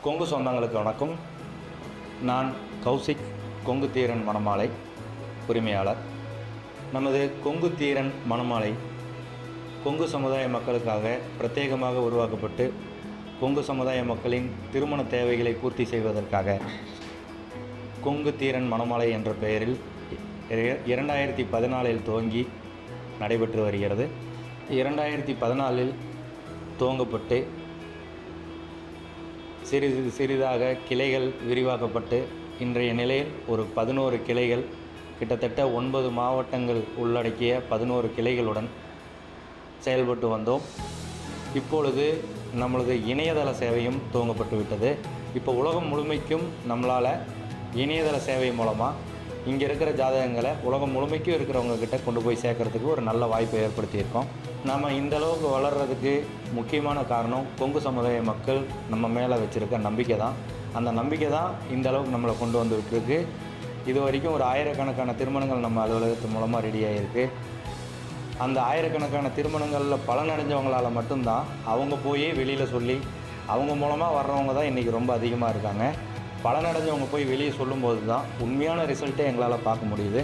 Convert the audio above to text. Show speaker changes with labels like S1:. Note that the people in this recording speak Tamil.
S1: கொங்கு சொந்தங்களுக்கு வணக்கம். நான் கௌசிக், கொங்கு தீரன் மணமாலை உரிமையாளர். நமது கொங்கு தீரன் மணமாலை கொங்கு சமுதாய மக்களுக்காக பிரத்யேகமாக உருவாக்கப்பட்டு கொங்கு சமுதாய மக்களின் திருமண தேவைகளை பூர்த்தி செய்வதற்காக கொங்கு தீரன் மணமாலை என்ற பெயரில் 2014 துவங்கி நடைபெற்று வருகிறது. 2014 துவங்கப்பட்டு சிறிதாக கிளைகள் விரிவாக்கப்பட்டு இன்றைய நிலையில் ஒரு 11 கிளைகள், கிட்டத்தட்ட 9 மாவட்டங்கள் உள்ளடக்கிய 11 கிளைகளுடன் செயல்பட்டு வந்தோம். இப்பொழுது நம்மளது இணையதள சேவையும் துவங்கப்பட்டு விட்டது. இப்போ உலகம் முழுமைக்கும் நம்மளால் இணையதள சேவை மூலமாக இங்கே இருக்கிற ஜாதகங்களை உலகம் முழுமைக்கும் இருக்கிறவங்க கிட்ட கொண்டு போய் சேர்க்கறதுக்கு ஒரு நல்ல வாய்ப்பை ஏற்படுத்தியிருக்கோம். நம்ம இந்த அளவுக்கு வளர்கிறதுக்கு முக்கியமான காரணம் கொங்கு சமுதாய மக்கள் நம்ம மேலே வச்சுருக்க நம்பிக்கை தான். அந்த நம்பிக்கை தான் இந்த அளவுக்கு நம்மளை கொண்டு வந்து விட்டுருக்கு. இது வரைக்கும் ஒரு ஆயிரக்கணக்கான திருமணங்கள் நம்ம அலுவலகத்து மூலமாக ரெடியாகிருக்கு. அந்த ஆயிரக்கணக்கான திருமணங்களில் பலனடைஞ்சவங்களால் மட்டும்தான் அவங்க போய் வெளியில் சொல்லி அவங்க மூலமாக வர்றவங்க தான் இன்றைக்கி ரொம்ப அதிகமாக இருக்காங்க. பலனடைஞ்சவங்க போய் வெளியே சொல்லும்போது தான் உண்மையான ரிசல்ட்டை எங்களால் பார்க்க முடியுது.